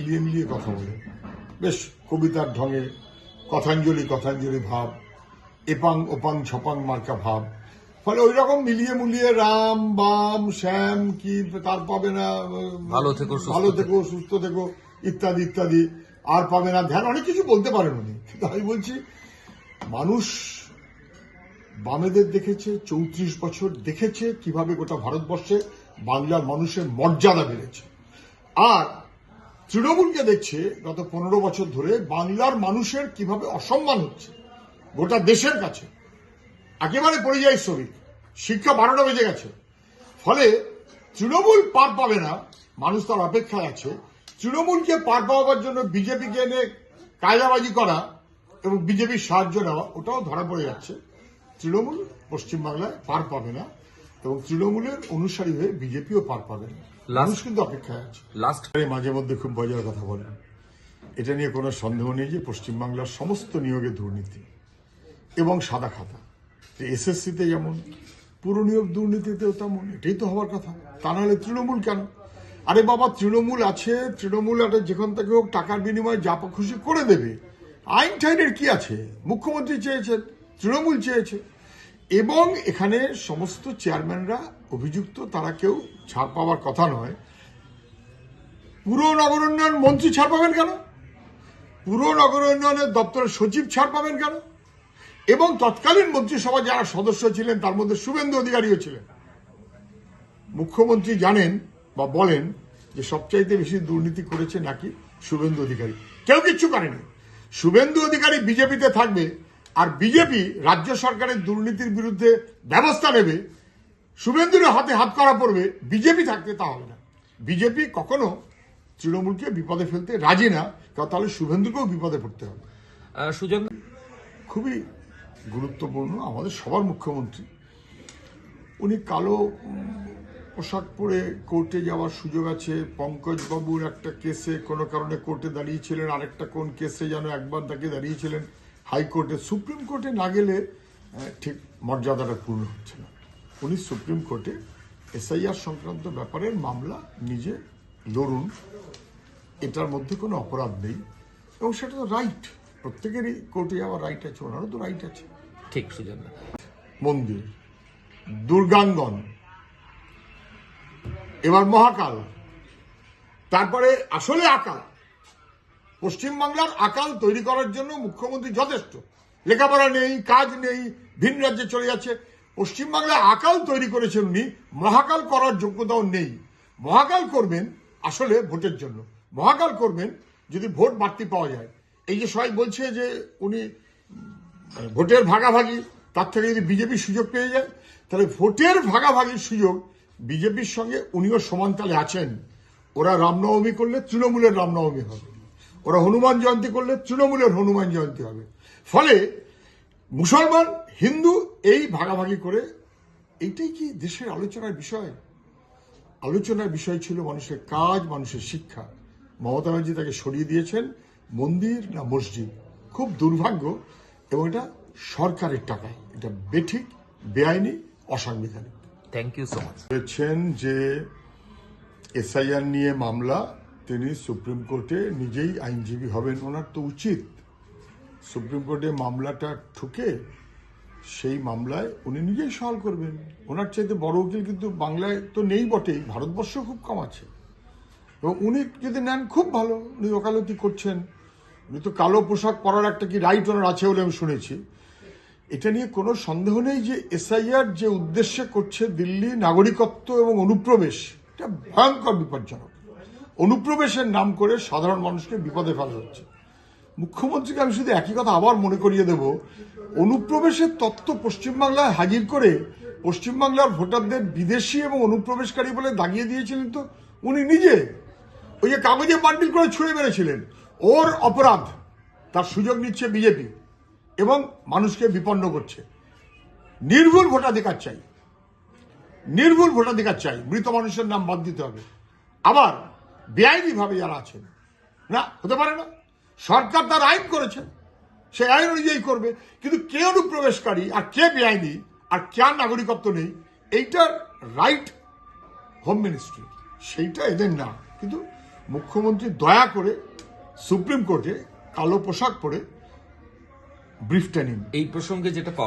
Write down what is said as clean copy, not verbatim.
মিলিয়ে মিলিয়ে কথা বলে, বেশ কবিতার ঢঙে কথাঞ্জলি কথাঞ্জলি ভাব, এপাং ওপাং ছপাং মার্কা ভাব। ফলে ওই রকম মিলিয়ে মুলিয়ে রাম বাম শ্যাম কি তার পাবে না, ভালো থেকো সুস্থ থেকো ইত্যাদি ইত্যাদি, আর পাবে না ধ্যান, অনেক কিছু বলতে পারেন উনি। কিন্তু আমি বলছি মানুষ বামেদের দেখেছে, 34 বছর দেখেছে কিভাবে গোটা ভারতবর্ষে বাংলার মানুষের মর্যাদা বেড়েছে, আর তৃণমূলকে দেখছে গত 15 বছর ধরে বাংলার মানুষের কিভাবে অসম্মান হচ্ছে গোটা দেশের কাছে। একেবারে পরিযায়ী শ্রমিক, শিক্ষা 12টা বেজে গেছে। ফলে তৃণমূল পার পাবে না, মানুষ তার অপেক্ষায় আছে। তৃণমূলকে পার পাওয়ার জন্য বিজেপিকে এনে কায়দাবাজি করা এবং বিজেপির সাহায্য নেওয়া, ওটাও ধরা পড়ে যাচ্ছে। তৃণমূল পশ্চিমবাংলায় পার পাবে না এবং তৃণমূলের অনুসারী হয়ে বিজেপিও পার পাবে না। মানুষ কিন্তু অপেক্ষায় আছে। মাঝে মধ্যে খুব মজার কথা বলেন, এটা নিয়ে কোনো সন্দেহ নেই যে পশ্চিমবাংলার সমস্ত নিয়োগে দুর্নীতি এবং সাদা খাতা। এসএসসিতে যেমন, পুরো নিয়োগ দুর্নীতিতেও তেমন। এটাই তো হওয়ার কথা, তা নাহলে তৃণমূল কেন? আরে বাবা, তৃণমূল আছে, তৃণমূল একটা যেখান থেকে হোক টাকার বিনিময়ে যা খুশি করে দেবে। আইন টাইনের কি আছে? মুখ্যমন্ত্রী চেয়েছেন, তৃণমূল চেয়েছে, এবং এখানে সমস্ত চেয়ারম্যানরা অভিযুক্ত, তারা কেউ ছাড় পাওয়ার কথা নয়। পুর নগর উন্নয়ন মন্ত্রী ছাড় পাবেন কেন? পুর নগর উন্নয়নের দপ্তরের সচিব ছাড় পাবেন কেন? এবং তৎকালীন মন্ত্রিসভা যারা সদস্য ছিলেন তার মধ্যে শুভেন্দু অধিকারীও ছিলেন। মুখ্যমন্ত্রী জানেন বা বলেন যে সবচাইতে বেশি দুর্নীতি করেছে নাকি শুভেন্দু অধিকারী। কেউ কিচ্ছু করেনি। শুভেন্দু অধিকারী বিজেপিতে থাকবে, আর বিজেপি রাজ্য সরকারের দুর্নীতির বিরুদ্ধে ব্যবস্থা নেবে, শুভেন্দুর হাতে হাত করা পড়বে, বিজেপি থাকতে তা হবে না। বিজেপি কখনো তৃণমূলকে বিপদে ফেলতে রাজি না, তাহলে শুভেন্দুকেও বিপদে পড়তে হবে। সুজন খুবই গুরুত্বপূর্ণ, আমাদের সবার মুখ্যমন্ত্রী। উনি কালো পোশাক পরে কোর্টে যাওয়ার সুযোগ আছে। পঙ্কজ বাবুর একটা কেসে কোনো কারণে কোর্টে দাঁড়িয়েছিলেন, আরেকটা কোন কেসে যেন একবার তাকে দাঁড়িয়েছিলেন হাইকোর্টে। সুপ্রিম কোর্টে না গেলে ঠিক মর্যাদাটা পূর্ণ হচ্ছে না। উনি সুপ্রিম কোর্টে এসআইআর সংক্রান্ত ব্যাপারের মামলা নিজে লড়ুন, এটার মধ্যে কোনো অপরাধ নেই এবং সেটা তো রাইট, প্রত্যেকেরই কোর্টে যাওয়ার রাইট আছে, ওনারও তো রাইট আছে। ঠিক সুজন, মন্দির, দুর্গাঙ্গন, এবার মহাকাল, তারপরে আসলে আকাল। পশ্চিমবাংলার আকাল তৈরি করার জন্য মুখ্যমন্ত্রী যথেষ্ট। লেখাপড়া নেই, কাজ নেই, ভিন রাজ্যে চলে যাচ্ছে। পশ্চিমবাংলায় আকাল তৈরি করেছেন উনি, মহাকাল করার যোগ্যতাও নেই। মহাকাল করবেন আসলে ভোটের জন্য, মহাকাল করবেন যদি ভোট বাড়তি পাওয়া যায়। এই যে সবাই বলছে যে উনি ভোটের ভাগাভাগি, তার থেকে যদি বিজেপি সুযোগ পেয়ে যায়, তাহলে ভোটের ভাগাভাগির সুযোগ বিজেপির সঙ্গে উনিও সমান তালে আছেন। ওরা রামনবমী করলে তৃণমূলের রামনবমী হবে, ওরা হনুমান জয়ন্তী করলে তৃণমূলের হনুমান জয়ন্তী হবে। ফলে মুসলমান হিন্দু এই ভাগাভাগি করে, এইটাই কি দেশের আলোচনার বিষয়? আলোচনার বিষয় ছিল মানুষের কাজ, মানুষের শিক্ষা। মমতা ব্যানার্জি তাকে সরিয়ে দিয়েছেন মন্দির না মসজিদ। খুব দুর্ভাগ্য, এবং এটা সরকারের টাকায়, এটা বেঠিক, বেআইনি, অসাংবিধানিক। Thank you so much. বলেছেন যে এসআইআর নিয়ে মামলা, তিনি সুপ্রিম কোর্টে নিজেই আইনজীবী হবেন। ওনার তো উচিত সুপ্রিম কোর্টে মামলাটা ঠুকে সেই মামলায় উনি নিজেই সওয়াল করবেন। ওনার চাইতে বড় উকিল কিন্তু বাংলায় তো নেই বটেই, ভারতবর্ষ খুব কম আছে। এবং উনি যদি নেন খুব ভালো, উনি ওকালতি করছেন। উনি তো কালো পোশাক পরার একটা কি রাইট ওনার আছে বলে আমি শুনেছি। এটা নিয়ে কোনো সন্দেহ নেই যে এসআইআর যে উদ্দেশ্যে করছে দিল্লি, নাগরিকত্ব এবং অনুপ্রবেশ, এটা ভয়ঙ্কর বিপজ্জনক। অনুপ্রবেশের নাম করে সাধারণ মানুষকে বিপদে ফেলা হচ্ছে। মুখ্যমন্ত্রীকে আমি শুধু একই কথা আবার মনে করিয়ে দেব, অনুপ্রবেশের তত্ত্ব পশ্চিমবাংলায় হাজির করে পশ্চিমবাংলার ভোটারদের বিদেশি এবং অনুপ্রবেশকারী বলে দাগিয়ে দিয়েছিলেন তো উনি নিজে। ওই যে কাগজে বান্ডিল করে ছুঁড়ে মেরেছিলেন, ওর অপরাধ, তার সুযোগ নিচ্ছে বিজেপি এবং মানুষকে বিপন্ন করছে। নির্ভুল ভোটাধিকার চাই, নির্ভুল ভোটাধিকার চাই। মৃত মানুষের নাম বাদ দিতে হবে। আবার বেআইনি ভাবে যারা আছেন, না, হতে পারে না। সরকার তার আইন করেছে, সেই আইন অনুযায়ী করবে। কিন্তু কে অনুপ্রবেশকারী আর কে বেআইনি আর কার নাগরিকত্ব নেই, এইটার রাইট হোম মিনিস্ট্রি, সেইটা এদের না। কিন্তু মুখ্যমন্ত্রী দয়া করে সুপ্রিম কোর্টে কালো পোশাক পরে ব্রিফটা নিন। এই প্রসঙ্গে যেটা পাওয়া